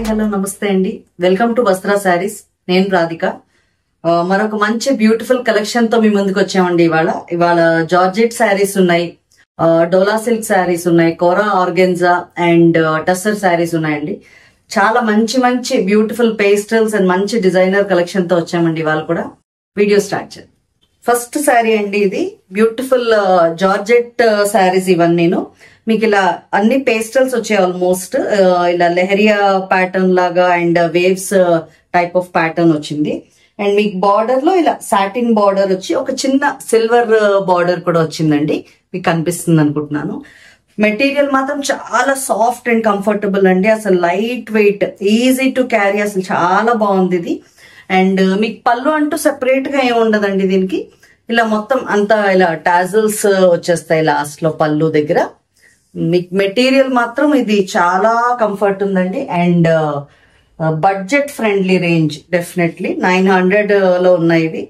Hello నమస్తే అండి. Welcome to వస్త్ర శారీస్. నేను రాధిక. మరొక మంచి బ్యూటిఫుల్ కలెక్షన్ తో మీ ముందుకు వచ్చామండి. ఇవాళ జార్జెట్ శారీస్ ఉన్నాయి, డోలా సిల్క్ శారీస్ ఉన్నాయి, కోరా ఆర్గెన్జా అండ్ టస్సర్ శారీస్ ఉన్నాయండి. చాలా మంచి మంచి బ్యూటిఫుల్ పేస్టల్స్ అండ్ మంచి డిజైనర్ కలెక్షన్ తో వచ్చామండి. ఇవాళ కూడా వీడియో స్టార్ట్ చేద్దాం. ఫస్ట్ శారీ అండి, ఇది బ్యూటిఫుల్ జార్జెట్ శారీస్. ఇవన్నీను మీకు ఇలా అన్ని పేస్టల్స్ వచ్చాయి. ఆల్మోస్ట్ ఇలా లెహరియా ప్యాటర్న్ లాగా and waves type of pattern వచ్చింది. అండ్ మీకు బార్డర్ లో ఇలా సాటిన్ బార్డర్ వచ్చి ఒక చిన్న సిల్వర్ బార్డర్ కూడా వచ్చిందండి. మీకు కనిపిస్తుంది అనుకుంటున్నాను. మెటీరియల్ మాత్రం చాలా సాఫ్ట్ అండ్ కంఫర్టబుల్ అండి. అసలు light weight, easy to carry, అసలు చాలా బాగుంది ఇది. అండ్ మీకు పళ్ళు అంటూ సెపరేట్ గా ఏమి ఉండదండి దీనికి. ఇలా మొత్తం అంతా ఇలా టాజల్స్ వచ్చేస్తాయి లాస్ట్ లో పళ్ళు దగ్గర. మీకు మెటీరియల్ మాత్రం ఇది చాలా కంఫర్ట్ ఉందండి. And budget friendly range, definitely 900 లో ఉన్నాయి ఇవి.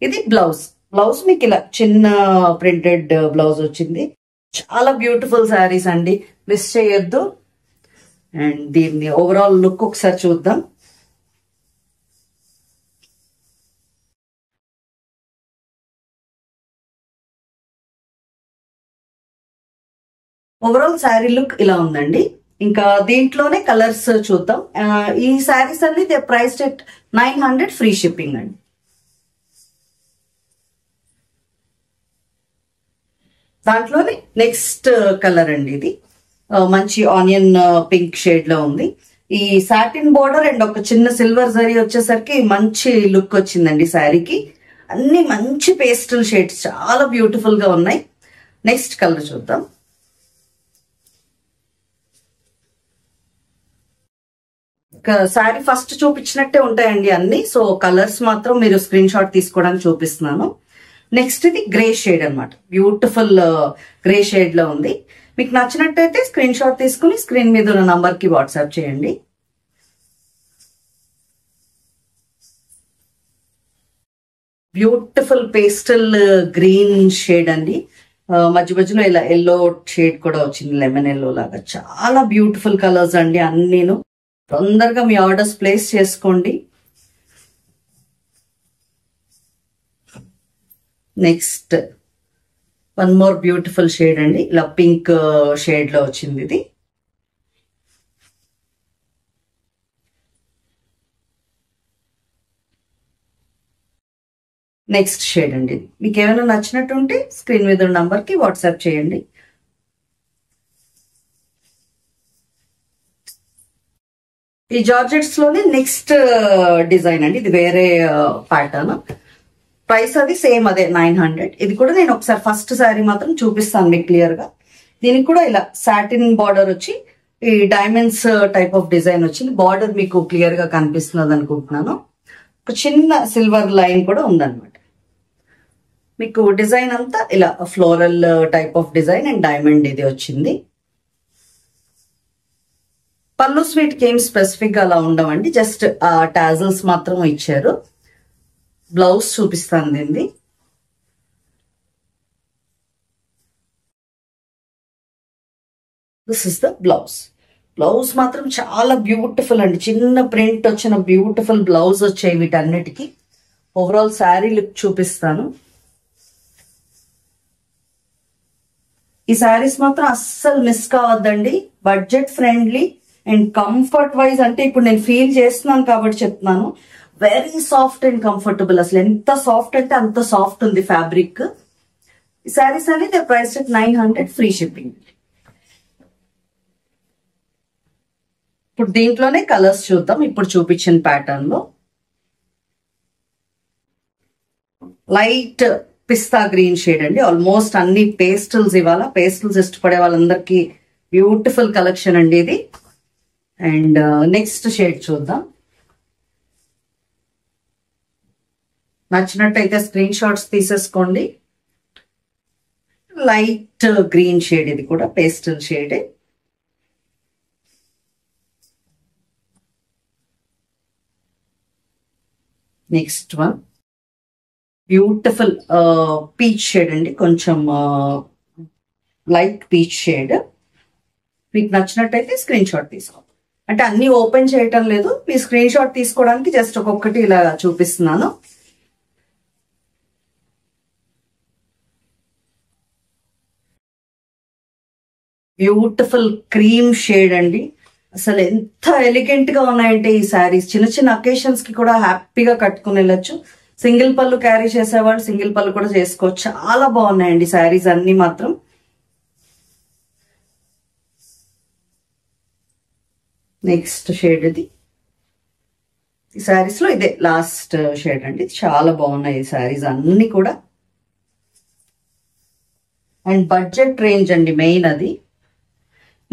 ఇది బ్లౌజ్ మీకు ఇలా చిన్న ప్రింటెడ్ బ్లౌజ్ వచ్చింది. చాలా బ్యూటిఫుల్ శారీస్ అండి, మిస్ చేయొద్దు. అండ్ దీన్ని ఓవరాల్ లుక్ ఒకసారి చూద్దాం. ఓవరాల్ శారీ లుక్ ఇలా ఉందండి. ఇంకా దీంట్లోనే కలర్స్ చూద్దాం. ఈ శారీస్ అన్ని they priced at 900 free shipping అండి. దాంట్లోనే నెక్స్ట్ కలర్ అండి, ఇది మంచి ఆనియన్ పింక్ షేడ్ లో ఉంది. ఈ సాటిన్ బోర్డర్ అండ్ ఒక చిన్న సిల్వర్ జరీ వచ్చేసరికి మంచి లుక్ వచ్చిందండి శారీకి. అన్ని మంచి పేస్టల్ షేడ్స్ చాలా బ్యూటిఫుల్ గా ఉన్నాయి. నెక్స్ట్ కలర్ చూద్దాం. శారీ ఫస్ట్ చూపించినట్టే ఉంటాయండి అన్ని. సో కలర్స్ మాత్రం మీరు స్క్రీన్ షాట్ తీసుకోవడానికి చూపిస్తున్నాను. నెక్స్ట్ ఇది గ్రే షేడ్ అనమాట. బ్యూటిఫుల్ గ్రే షేడ్ లో ఉంది. మీకు నచ్చినట్టయితే స్క్రీన్ షాట్ తీసుకుని స్క్రీన్ మీద ఉన్న నంబర్ కి వాట్సాప్ చేయండి. బ్యూటిఫుల్ పేస్టల్ గ్రీన్ షేడ్ అండి. మధ్య మధ్యలో ఇలా ఎల్లో షేడ్ కూడా వచ్చింది, లెమన్ ఎల్లో లాగా. చాలా బ్యూటిఫుల్ కలర్స్ అండి అన్నీను. తొందరగా మీ ఆర్డర్స్ ప్లేస్ చేసుకోండి. Next one more beautiful shade అండి, ఇలా పింక్ షేడ్ లో వచ్చింది ఇది. నెక్స్ట్ షేడ్ అండి. మీకు ఏమైనా నచ్చినట్టు ఉంటే స్క్రీన్ మీద ఉన్న నంబర్ కి వాట్సాప్ చేయండి. ఈ జార్జెట్స్ లోనే నెక్స్ట్ డిజైన్ అండి, ఇది వేరే ప్యాటర్న్. ప్రైస్ అది సేమ్, అదే 900. ఇది కూడా నేను ఒకసారి ఫస్ట్ శారీ మాత్రం చూపిస్తాను మీకు క్లియర్ గా. దీనికి కూడా ఇలా సాటిన్ బార్డర్ వచ్చి ఈ డైమండ్స్ టైప్ ఆఫ్ డిజైన్ వచ్చింది. బార్డర్ మీకు క్లియర్ గా కనిపిస్తున్నది అనుకుంటున్నాను. ఒక చిన్న సిల్వర్ లైన్ కూడా ఉందన్నమాట. మీకు డిజైన్ అంతా ఇలా floral type of design and diamond ఇది వచ్చింది. పళ్ళు స్వీట్కి ఏం స్పెసిఫిక్ గా అలా ఉండవండి, జస్ట్ టాజల్స్ మాత్రం ఇచ్చారు. బ్లౌజ్ చూపిస్తాను దీన్ని. దిస్ ఇస్ ద బ్లౌజ్ మాత్రం చాలా బ్యూటిఫుల్ అండి. చిన్న ప్రింట్ వచ్చిన బ్యూటిఫుల్ బ్లౌజ్ వచ్చాయి వీటన్నిటికీ. ఓవరాల్ శారీ లుక్ చూపిస్తాను. ఈ శారీస్ మాత్రం అస్సలు మిస్ కావద్దండి. Budget friendly and comfort wise అంటే ఇప్పుడు నేను ఫీల్ చేస్తున్నాను కాబట్టి చెప్తున్నాను. Very soft and comfortable. అసలు ఎంత సాఫ్ట్ అంటే అంత సాఫ్ట్ ఉంది ఫ్యాబ్రిక్. ఈ శారీస్ అనేది ప్రైస్ 900 ఫ్రీ షిప్పింగ్. ఇప్పుడు దీంట్లోనే కలర్స్ చూద్దాం. ఇప్పుడు చూపించిన ప్యాటర్న్ లో లైట్ పిస్తా గ్రీన్ షేడ్ అండి. ఆల్మోస్ట్ అన్ని పేస్టల్స్. ఇవాళ పేస్టల్స్ ఇష్టపడే వాళ్ళందరికీ బ్యూటిఫుల్ కలెక్షన్ అండి ఇది. అండ్ నెక్స్ట్ షేడ్ చూద్దాం. నచ్చినట్టయితే స్క్రీన్ షాట్స్ తీసేసుకోండి. లైట్ గ్రీన్ షేడ్, ఇది కూడా pastel shade. Next one beautiful peach shade అండి, కొంచెం లైట్ పీచ్ షేడ్. మీకు నచ్చినట్టయితే స్క్రీన్ షాట్ తీసుకోండి. అంటే అన్ని ఓపెన్ చేయటం లేదు, మీ స్క్రీన్ షాట్ తీసుకోవడానికి జస్ట్ ఒక్కొక్కటి ఇలా చూపిస్తున్నాను. బ్యూటిఫుల్ క్రీమ్ షేడ్ అండి. అసలు ఎంత ఎలిగెంట్ గా ఉన్నాయంటే ఈ శారీస్, చిన్న చిన్న అకేషన్స్ కి కూడా హ్యాపీగా కట్టుకుని వెళ్ళొచ్చు. సింగిల్ పళ్ళు క్యారీ చేసేవాళ్ళు సింగిల్ పళ్ళు కూడా చేసుకోవచ్చు. చాలా బాగున్నాయండి శారీస్ అన్ని మాత్రం. నెక్స్ట్ షేడ్ ఇది. ఈ శారీస్ లో ఇదే లాస్ట్ షేడ్ అండి. చాలా బాగున్నాయి ఈ శారీస్ అన్ని కూడా. అండ్ బడ్జెట్ రేంజ్ అండి మెయిన్ అది.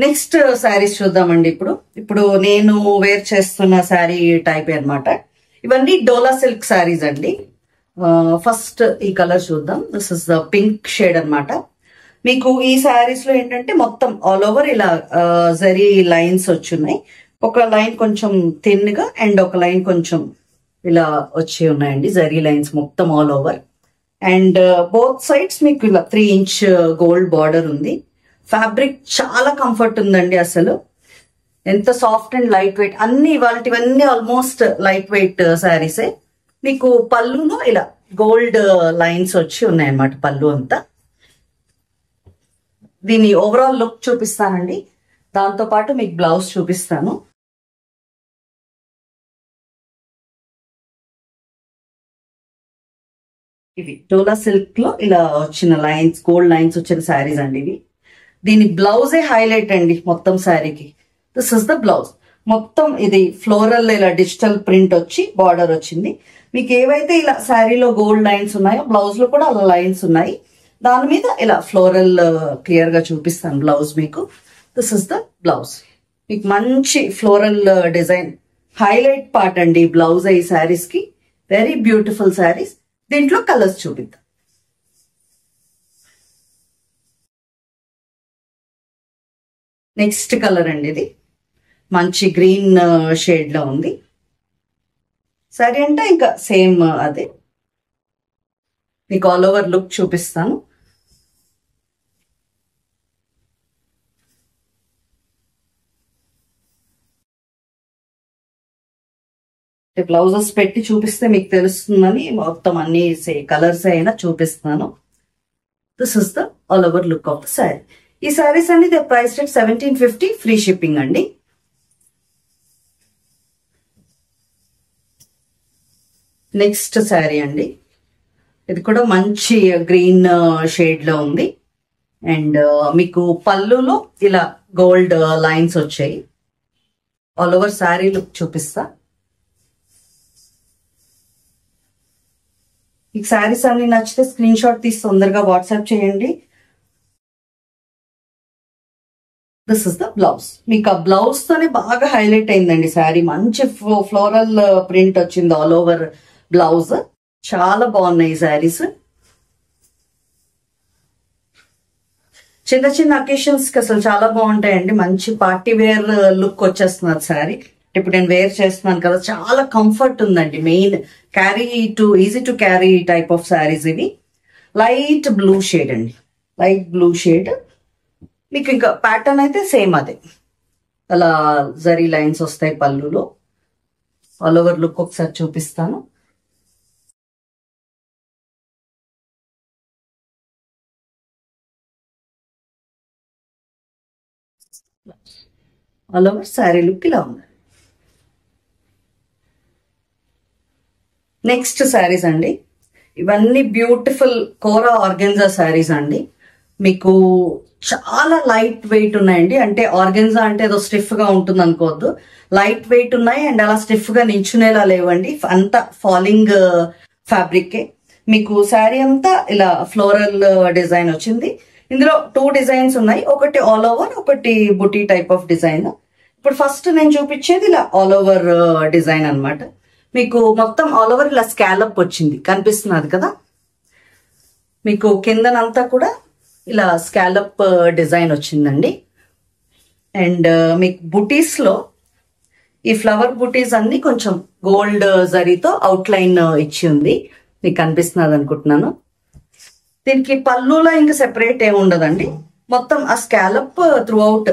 నెక్స్ట్ శారీస్ చూద్దామండి. ఇప్పుడు నేను వేర్ చేస్తున్న శారీ టైప్ అన్నమాట. ఇవన్నీ డోలా సిల్క్ శారీస్ అండి. ఫస్ట్ ఈ కలర్ చూద్దాం. This is the pink shade అన్నమాట. మీకు ఈ శారీస్ లో ఏంటంటే మొత్తం ఆల్ ఓవర్ ఇలా జరీ లైన్స్ వచ్చున్నాయి. ఒక లైన్ కొంచెం థిన్ గా అండ్ ఒక లైన్ కొంచెం ఇలా వచ్చి ఉన్నాయండి జరీ లైన్స్ మొత్తం all over. And both sides మీకు ఇలా 3 ఇంచ్ గోల్డ్ బార్డర్ ఉంది. ఫ్యాబ్రిక్ చాలా కంఫర్ట్ ఉందండి. అసలు ఎంత సాఫ్ట్ అండ్ లైట్ వెయిట్. అన్ని ఇవన్నీ ఆల్మోస్ట్ లైట్ వెయిట్ శారీసే. మీకు పళ్ళులో ఇలా గోల్డ్ లైన్స్ వచ్చి ఉన్నాయన్నమాట పళ్ళు అంతా. దీని ఓవరాల్ లుక్ చూపిస్తానండి, దాంతో పాటు మీకు బ్లౌజ్ చూపిస్తాను. ఇవి డోలా సిల్క్ లో ఇలా వచ్చిన లైన్స్, గోల్డ్ లైన్స్ వచ్చిన శారీస్ అండి ఇవి. దీని బ్లౌజే హైలైట్ అండి మొత్తం శారీకి. This is the blouse. మొత్తం ఇది ఫ్లోరల్ ఇలా డిజిటల్ ప్రింట్ వచ్చి బార్డర్ వచ్చింది. మీకు ఏవైతే ఇలా శారీలో గోల్డ్ లైన్స్ ఉన్నాయో బ్లౌజ్ లో కూడా అలా లైన్స్ ఉన్నాయి. దాని మీద ఇలా ఫ్లోరల్ క్లియర్ గా చూపిస్తాను బ్లౌజ్ మీకు. This is the blouse. మీకు మంచి ఫ్లోరల్ డిజైన్ హైలైట్ పార్ట్ అండి బ్లౌజ్ ఈ శారీస్ కి. Very beautiful saris. దీంట్లో కలర్స్ చూపిద్దాం. నెక్స్ట్ కలర్ అండి ఇది. మంచి గ్రీన్ షేడ్ లో ఉంది శారీ. అంటే ఇంకా సేమ్ అదే. మీకు ఆల్ ఓవర్ లుక్ చూపిస్తాను. బ్లౌజెస్ పెట్టి చూపిస్తే మీకు తెలుస్తుందని మొత్తం అన్ని కలర్స్ అయినా చూపిస్తున్నాను. This is the all over look of the sari. ఈ శారీస్ అండి they price rate 1750, free shipping అండి. నెక్స్ట్ శారీ అండి. ఇది కూడా మంచి గ్రీన్ షేడ్ లో ఉంది. అండ్ మీకు పళ్ళులో ఇలా గోల్డ్ లైన్స్ వచ్చాయి. ఆల్ ఓవర్ శారీ లుక్ చూపిస్తా. ఈ శారీస్ అన్ని నచ్చితే స్క్రీన్ షాట్ తీసి తొందరగా వాట్సాప్ చేయండి. This is the blouse. మీకు ఆ బ్లౌజ్ తోనే బాగా హైలైట్ అయిందండి శారీ. మంచి ఫ్లోరల్ ప్రింట్ వచ్చింది ఆల్ ఓవర్ బ్లౌజ్. చాలా బాగున్నాయి ఈ శారీస్. చిన్న చిన్న అకేషన్స్ కి అసలు చాలా బాగుంటాయండి. మంచి పార్టీ వేర్ లుక్ వచ్చేస్తున్నారు శారీ. ఇప్పుడు నేను వేర్ చేస్తున్నాను కదా, చాలా కంఫర్ట్ ఉందండి. Main easy to carry type of saris ఇవి. లైట్ బ్లూ షేడ్ అండి, లైట్ బ్లూ షేడ్. మీకు ఇంకా ప్యాటర్న్ అయితే సేమ్ అదే, అలా జరీ లైన్స్ వస్తాయి పళ్ళులో. ఆల్ ఓవర్ లుక్ ఒకసారి చూపిస్తాను. ఆల్ ఓవర్ శారీ లుక్ ఇలా ఉంది. నెక్స్ట్ శారీస్ అండి. ఇవన్నీ బ్యూటిఫుల్ కోరా ఆర్గెన్జా శారీస్ అండి. మీకు చాలా లైట్ వెయిట్ ఉన్నాయండి. అంటే ఆర్గెన్జా అంటే ఏదో స్టిఫ్ గా ఉంటుంది అనుకోవద్దు. లైట్ వెయిట్ ఉన్నాయి అండ్ అలా స్టిఫ్ గా నించునేలా లేవండి. అంతా ఫాలింగ్ ఫ్యాబ్రిక్. మీకు శారీ అంతా ఇలా ఫ్లోరల్ డిజైన్ వచ్చింది. ఇందులో 2 డిజైన్స్ ఉన్నాయి. ఒకటి ఆల్ ఓవర్, ఒకటి బుటీ టైప్ ఆఫ్ డిజైన్. ఇప్పుడు ఫస్ట్ నేను చూపించేది ఇలా ఆల్ ఓవర్ డిజైన్ అన్నమాట. మీకు మొత్తం ఆల్ ఓవర్ ఇలా స్కాలప్ వచ్చింది, కనిపిస్తున్నది కదా. మీకు కిందనంతా కూడా ఇలా స్కాలప్ డిజైన్ వచ్చిందండి. అండ్ మీకు బుటీస్ లో ఈ ఫ్లవర్ బుటీస్ అన్ని కొంచెం గోల్డ్ జరీతో అవుట్ లైన్ ఇచ్చి ఉంది, మీకు కనిపిస్తున్నది అనుకుంటున్నాను. దీనికి పళ్ళులో ఇంకా సెపరేట్ ఏమి ఉండదండి. మొత్తం ఆ స్కాలప్ త్రూ అవుట్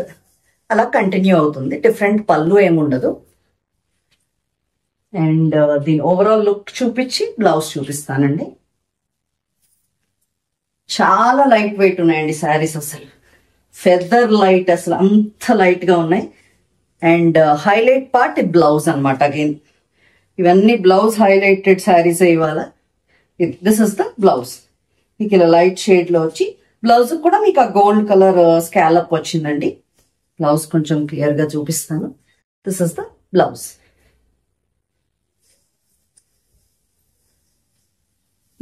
అలా కంటిన్యూ అవుతుంది. డిఫరెంట్ పళ్ళు ఏముండదు. అండ్ దీని ఓవరాల్ లుక్ చూపించి బ్లౌజ్ చూపిస్తానండి. చాలా లైట్ వెయిట్ ఉన్నాయండి శారీస్, అసలు ఫెదర్ లైట్, అసలు అంత లైట్ గా ఉన్నాయి. అండ్ హైలైట్ పార్ట్ బ్లౌజ్ అనమాట. అగైన్ ఇవన్నీ బ్లౌజ్ హైలైటెడ్ శారీస్ ఇవాళ. This is the blouse. మీకు ఇలా లైట్ షేడ్ లో వచ్చి బ్లౌజ్ కూడా మీకు ఆ గోల్డ్ కలర్ స్కాలప్ వచ్చిందండి. బ్లౌజ్ కొంచెం క్లియర్ గా చూపిస్తాను. This is the blouse.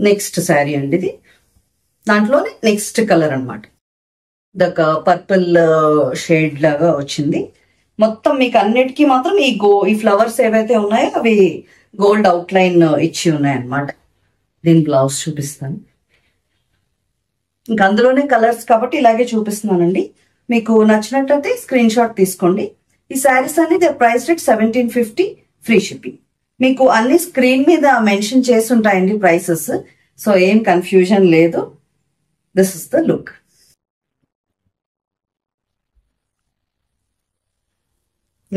Next sari అండి ఇది. దాంట్లోనే నెక్స్ట్ కలర్ అనమాట. ఇదొక పర్పుల్ షేడ్ లాగా వచ్చింది. మొత్తం మీకు అన్నిటికీ మాత్రం ఈ ఫ్లవర్స్ ఏవైతే ఉన్నాయో అవి గోల్డ్ అవుట్ లైన్ ఇచ్చి ఉన్నాయి అనమాట. దీని బ్లౌజ్ చూపిస్తాను. ఇంకా అందులోనే కలర్స్ కాబట్టి ఇలాగే చూపిస్తున్నానండి. మీకు నచ్చినట్టయితే స్క్రీన్ షాట్ తీసుకోండి. ఈ శారీస్ అనేది ప్రైస్ రేట్ 1750, ఫ్రీ షిప్పింగ్. మీకు అన్ని స్క్రీన్ మీద మెన్షన్ చేసి ఉంటాయండి ప్రైసెస్, సో ఏం కన్ఫ్యూజన్ లేదు. This is the look.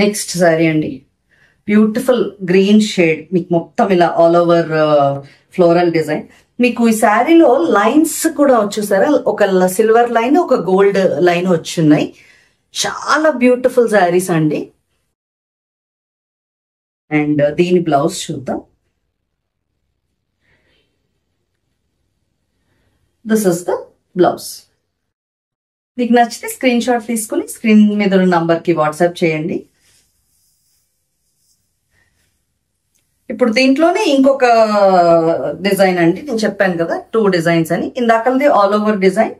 Next sari అండి, బ్యూటిఫుల్ గ్రీన్ షేడ్. మీకు మొత్తం ఇలా ఆల్ ఓవర్ ఫ్లోరల్ డిజైన్. మీకు ఈ శారీలో లైన్స్ కూడా వచ్చేసారా, ఒక సిల్వర్ లైన్, ఒక గోల్డ్ లైన్ వచ్చున్నాయి. చాలా బ్యూటిఫుల్ శారీస్ అండి. అండ్ దీని బ్లౌజ్ చూద్దాం. This is the blouse. మీకు నచ్చితే స్క్రీన్ షాట్ తీసుకుని స్క్రీన్ మీద ఉన్న నంబర్ కి వాట్సాప్ చేయండి. ఇప్పుడు దీంట్లోనే ఇంకొక డిజైన్ అండి. నేను చెప్పాను కదా 2 డిజైన్స్ అని. ఇందాకలది ఆల్ ఓవర్ డిజైన్,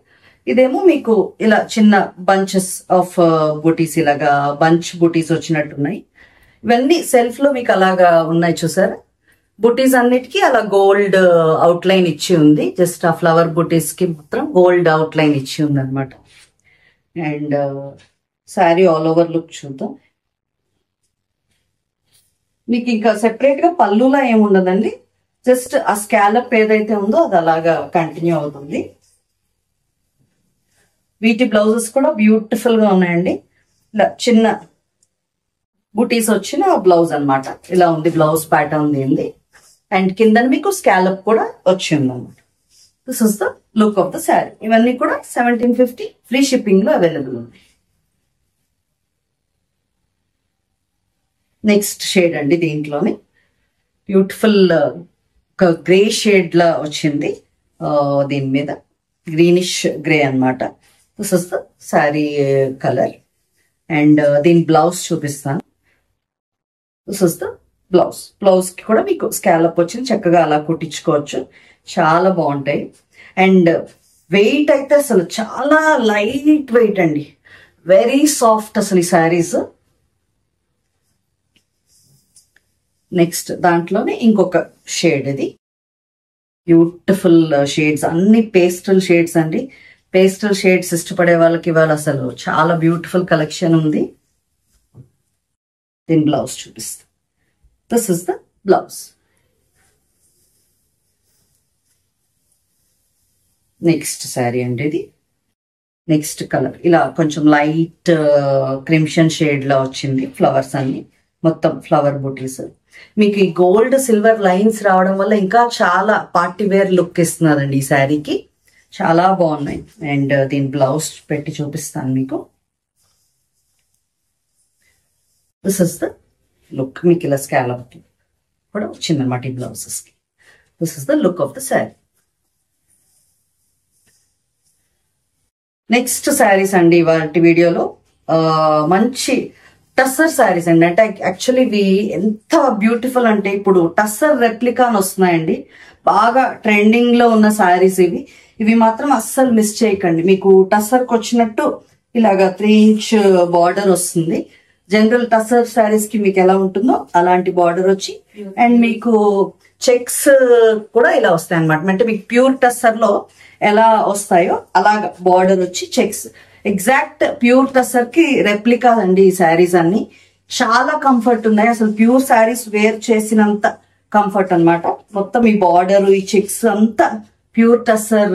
ఇదేమో మీకు ఇలా చిన్న బంచెస్ ఆఫ్ బూటీస్, ఇలాగా బంచ్ బూటీస్ వచ్చినట్టున్నాయి. ఇవన్నీ సెల్ఫ్ లో మీకు అలాగా ఉన్నాయి చూసారా. బూటీస్ అన్నిటికీ అలా గోల్డ్ అవుట్ లైన్ ఇచ్చి ఉంది. జస్ట్ ఆ ఫ్లవర్ బూటీస్ కి మాత్రం గోల్డ్ అవుట్ లైన్ ఇచ్చి ఉంది అనమాట. And sari all over look చూద్దాం. మీకు ఇంకా సెపరేట్ గా పళ్ళులా ఏముండదండి. జస్ట్ ఆ స్కాలప్ ఏదైతే ఉందో అది అలాగా కంటిన్యూ అవుతుంది. వీటి బ్లౌజెస్ కూడా బ్యూటిఫుల్ గా ఉన్నాయండి. ఇలా చిన్న బుటీస్ వచ్చిన బ్లౌజ్ అనమాట. ఇలా ఉంది బ్లౌజ్ ప్యాటర్న్ దీనిది. అండ్ కింద మీకు స్కాలప్ కూడా వచ్చింది అనమాట. This is the look of the sari. ఇవన్నీ కూడా 1750, ఫ్రీ షిప్పింగ్ లో అవైలబుల్ ఉంది. నెక్స్ట్ షేడ్ అండి, దీంట్లోనే బ్యూటిఫుల్ గ్రే షేడ్ లా వచ్చింది. దీని మీద గ్రీనిష్ గ్రే అనమాట. This is the sari colour. And దీని బ్లౌజ్ చూపిస్తాను. This is the blouse. Blouse కి కూడా మీకు స్కాలప్ వచ్చింది. చక్కగా అలా కుట్టించుకోవచ్చు. చాలా బాగుంటాయి. అండ్ వెయిట్ అయితే అసలు చాలా లైట్ వెయిట్ అండి. వెరీ సాఫ్ట్ అసలు ఈ శారీస్. నెక్స్ట్ దాంట్లోనే ఇంకొక షేడ్. ఇది బ్యూటిఫుల్ షేడ్స్, అన్ని పేస్టల్ షేడ్స్ అండి. పేస్టల్ షేడ్స్ ఇష్టపడే వాళ్ళకి ఇవాళ అసలు చాలా బ్యూటిఫుల్ కలెక్షన్ ఉంది. దీని బ్లౌజ్ చూపిస్తా. This is the blouse. Next sari అండి ఇది. నెక్స్ట్ కలర్ ఇలా కొంచెం లైట్ క్రిమ్షన్ షేడ్ లా వచ్చింది. ఫ్లవర్స్ అన్ని మొత్తం ఫ్లవర్ బూటీస్. మీకు ఈ గోల్డ్ సిల్వర్ లైన్స్ రావడం వల్ల ఇంకా చాలా పార్టీ వేర్ లుక్ ఇస్తున్నదండి ఈ శారీకి. చాలా బాగున్నాయి. అండ్ దీని బ్లౌజ్ పెట్టి చూపిస్తాను మీకు. This is the look. మీకు ఇలా స్కాలప్ కూడా వచ్చిందనమాట ఈ బ్లౌజెస్ కి. This is the look of the sari. Next saris అండి వాటి వీడియోలో మంచి టస్సర్ శారీస్ అండి. అంటే యాక్చువల్లీ ఇవి ఎంత బ్యూటిఫుల్ అంటే ఇప్పుడు టస్సర్ రెప్లికా అని వస్తున్నాయండి. బాగా ట్రెండింగ్ లో ఉన్న శారీస్ ఇవి. ఇవి మాత్రం అస్సలు మిస్ చేయకండి. మీకు టస్సర్ కి వచ్చినట్టు ఇలాగా 3 ఇంచ్ బార్డర్ వస్తుంది. జనరల్ టస్సర్ శారీస్ కి మీకు ఎలా ఉంటుందో అలాంటి బార్డర్ వచ్చి, అండ్ మీకు చెక్స్ కూడా ఇలా వస్తాయి అనమాట. అంటే మీకు ప్యూర్ టస్సర్ లో ఎలా వస్తాయో అలాగా బార్డర్ వచ్చి చెక్స్. ఎగ్జాక్ట్ ప్యూర్ టస్సర్ కి రెప్లికా అండి ఈ శారీస్ అన్ని. చాలా కంఫర్ట్ ఉన్నాయి. అసలు ప్యూర్ శారీస్ వేర్ చేసినంత కంఫర్ట్ అనమాట. మొత్తం ఈ బార్డర్, ఈ చెక్స్ అంతా ప్యూర్ టస్సర్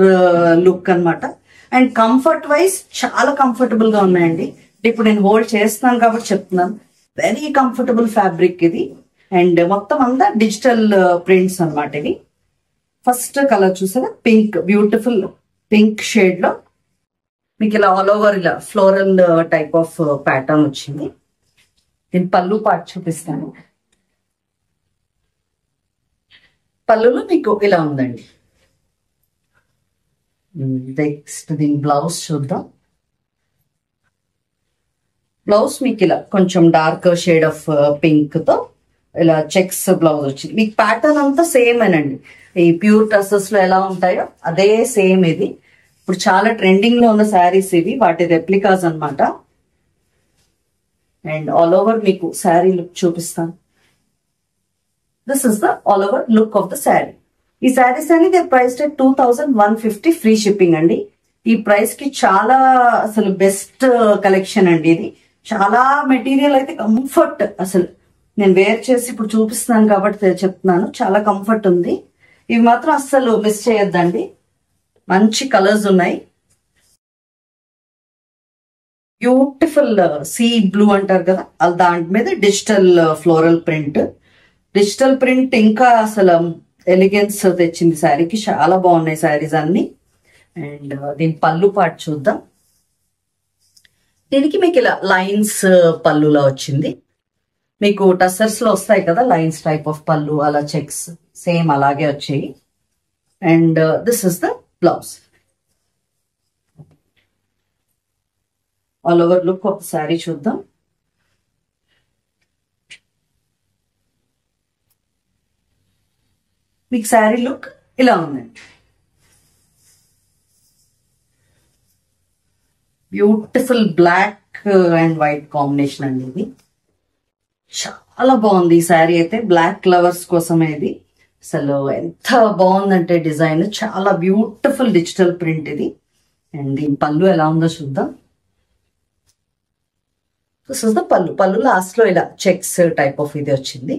లుక్ అనమాట. అండ్ కంఫర్ట్ వైజ్ చాలా కంఫర్టబుల్ గా ఉన్నాయండి. ఇప్పుడు నేను హోల్డ్ చేస్తున్నాను కాబట్టి చెప్తున్నాను. వెరీ కంఫర్టబుల్ ఫ్యాబ్రిక్ ఇది. అండ్ మొత్తం అంతా డిజిటల్ ప్రింట్స్ అన్నమాట ఇవి. ఫస్ట్ కలర్ చూసారా, పింక్, బ్యూటిఫుల్ పింక్ షేడ్ లో మీకు ఇలా ఆల్ ఓవర్ ఇలా ఫ్లోరల్ టైప్ ఆఫ్ ప్యాటర్న్ వచ్చింది. దీని పళ్ళు పార్ట్ చూపిస్తాను. పళ్ళులో మీకు ఇలా ఉందండి. నెక్స్ట్ దీని బ్లౌజ్ చూద్దాం. బ్లౌజ్ మీకు ఇలా కొంచెం డార్క్ షేడ్ ఆఫ్ పింక్ తో ఇలా చెక్స్ బ్లౌజ్ వచ్చింది. మీకు ప్యాటర్న్ అంతా సేమ్ అనండి. ఈ ప్యూర్ టసర్స్ లో ఎలా ఉంటాయో అదే సేమ్ ఇది. ఇప్పుడు చాలా ట్రెండింగ్ లో ఉన్న శారీస్ ఇవి, వాటి రెప్లికాస్ అన్నమాట. అండ్ ఆల్ ఓవర్ మీకు శారీ లుక్ చూపిస్తాను. This is the all over look of the sari. ఈ శారీస్ అనేది ప్రైస్ 2150 ఫ్రీ షిప్పింగ్ అండి. ఈ ప్రైస్ కి చాలా అసలు బెస్ట్ కలెక్షన్ అండి ఇది. చాలా మెటీరియల్ అయితే కంఫర్ట్, అసలు నేను వేర్ చేసి ఇప్పుడు చూపిస్తున్నాను కాబట్టి చెప్తున్నాను, చాలా కంఫర్ట్ ఉంది. ఇవి మాత్రం అస్సలు మిస్ చేయొద్దండి. మంచి కలర్స్ ఉన్నాయి. బ్యూటిఫుల్ సీ బ్లూ అంటారు కదా, దాని మీద digital floral print. Digital print ఇంకా అసలు ఎలిగెన్స్ తెచ్చింది శారీకి. చాలా బాగున్నాయి శారీస్ అన్ని. అండ్ దీని పళ్ళు పార్ట్ చూద్దాం. దీనికి మీకు ఇలా లైన్స్ పళ్ళులా వచ్చింది. మీకు టసర్స్ లో వస్తాయి కదా లైన్స్ టైప్ ఆఫ్ పళ్ళు, అలా చెక్స్ సేమ్ అలాగే వచ్చాయి. And this is the blouse. All over look ఒక శారీ చూద్దాం. మీకు శారీ లుక్ ఇలా ఉందండి. Beautiful black and white combination అండి ఇది. చాలా బాగుంది ఈ శారీ అయితే. బ్లాక్ లవర్స్ కోసమే ఇది. అసలు ఎంత బాగుందంటే డిజైన్, చాలా బ్యూటిఫుల్ డిజిటల్ ప్రింట్ ఇది. అండ్ దీని పళ్ళు ఎలా ఉందో చూద్దాం. దిస్ ఇస్ ద పళ్ళు. పళ్ళు లాస్ట్ లో ఇలా చెక్స్ టైప్ ఆఫ్ ఇది వచ్చింది.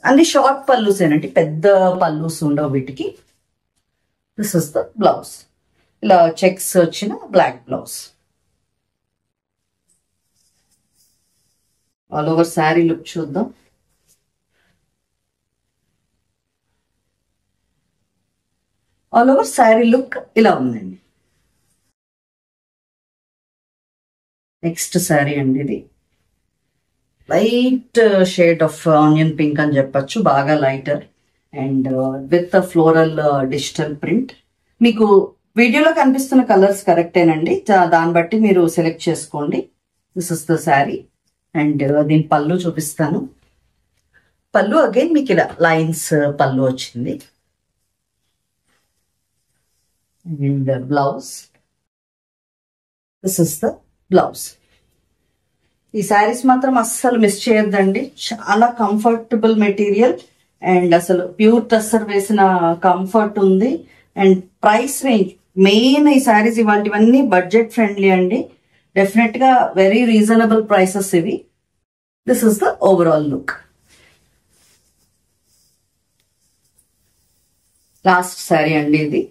అన్ని షార్ట్ పళ్ళుస్ ఏనండి, పెద్ద పళ్ళుస్ ఉండవు వీటికి. This is the blouse. ఇలా చెక్స్ వచ్చిన black blouse. All over sari look చూద్దాం. ఆల్ ఓవర్ శారీ లుక్ ఇలా ఉందండి. నెక్స్ట్ శారీ అండి ఇది. Light shade of onion pink అని చెప్పచ్చు, బాగా lighter. And with floral digital print. మీకు వీడియోలో కనిపిస్తున్న కలర్స్ కరెక్టేనండి, దాన్ని బట్టి మీరు సెలెక్ట్ చేసుకోండి. This is the sari. And దీని పళ్ళు చూపిస్తాను. పళ్ళు అగైన్ మీకు ఇలా లైన్స్ పళ్ళు వచ్చింది. And blouse. This is the blouse. ఈ శారీస్ మాత్రం అస్సలు మిస్ చేయొద్దండి. చాలా కంఫర్టబుల్ మెటీరియల్ అండ్ అసలు ప్యూర్ టస్సర్ వేసిన కంఫర్ట్ ఉంది. అండ్ ప్రైస్ రేంజ్ మెయిన్ ఈ శారీస్ ఇవాళవన్నీ బడ్జెట్ ఫ్రెండ్లీ అండి. డెఫినెట్ గా వెరీ రీజనబుల్ ప్రైసెస్ ఇవి. This is the overall look. Last sari అండి ఇది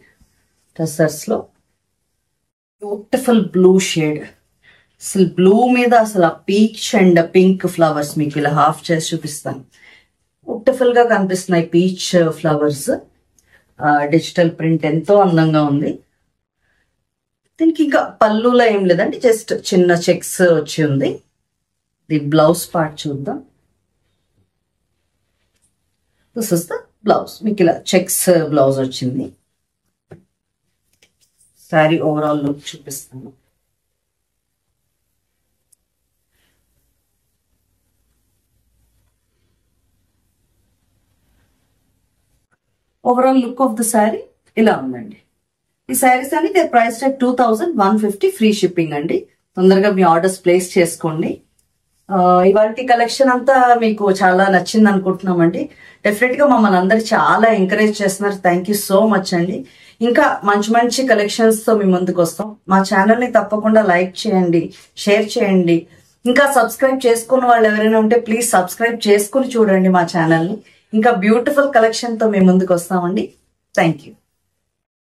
టసర్స్ లో. Beautiful blue shade. అసలు బ్లూ మీద అసలు ఆ పీచ్ అండ్ పింక్ ఫ్లవర్స్ మీకు ఇలా హాఫ్ చేసి చూపిస్తాను. బ్యూటిఫుల్ గా కనిపిస్తున్నాయి పీచ్ ఫ్లవర్స్. డిజిటల్ ప్రింట్ ఎంతో అందంగా ఉంది. దీనికి ఇంకా పళ్ళులో ఏం లేదండి, జస్ట్ చిన్న చెక్స్ వచ్చి ఉంది. ది బ్లౌజ్ పార్ట్ చూద్దాం. This is the blouse. మీకు ఇలా చెక్స్ బ్లౌజ్ వచ్చింది. శారీ ఓవరాల్ లుక్ చూపిస్తాను. Overall look of the sari ఇలా ఉందండి. ఈ శారీస్ అనేది ప్రైస్ 2150 ఫ్రీ షిప్పింగ్ అండి. తొందరగా మీ ఆర్డర్స్ ప్లేస్ చేసుకోండి. ఇవాళ కలెక్షన్ అంతా మీకు చాలా నచ్చింది అనుకుంటున్నామండి. డెఫినెట్ గా మమ్మల్ని అందరు చాలా ఎంకరేజ్ చేస్తున్నారు. థ్యాంక్ యూ సో మచ్ అండి. ఇంకా మంచి మంచి కలెక్షన్స్ తో మీ ముందుకు వస్తాం. మా ఛానల్ ని తప్పకుండా లైక్ చేయండి, షేర్ చేయండి. ఇంకా సబ్స్క్రైబ్ చేసుకున్న వాళ్ళు ఎవరైనా ఉంటే ప్లీజ్ సబ్స్క్రైబ్ చేసుకుని చూడండి మా ఛానల్ ని. ఇంకా బ్యూటిఫుల్ కలెక్షన్ తో మీ ముందుకు వస్తామండి. Thank you.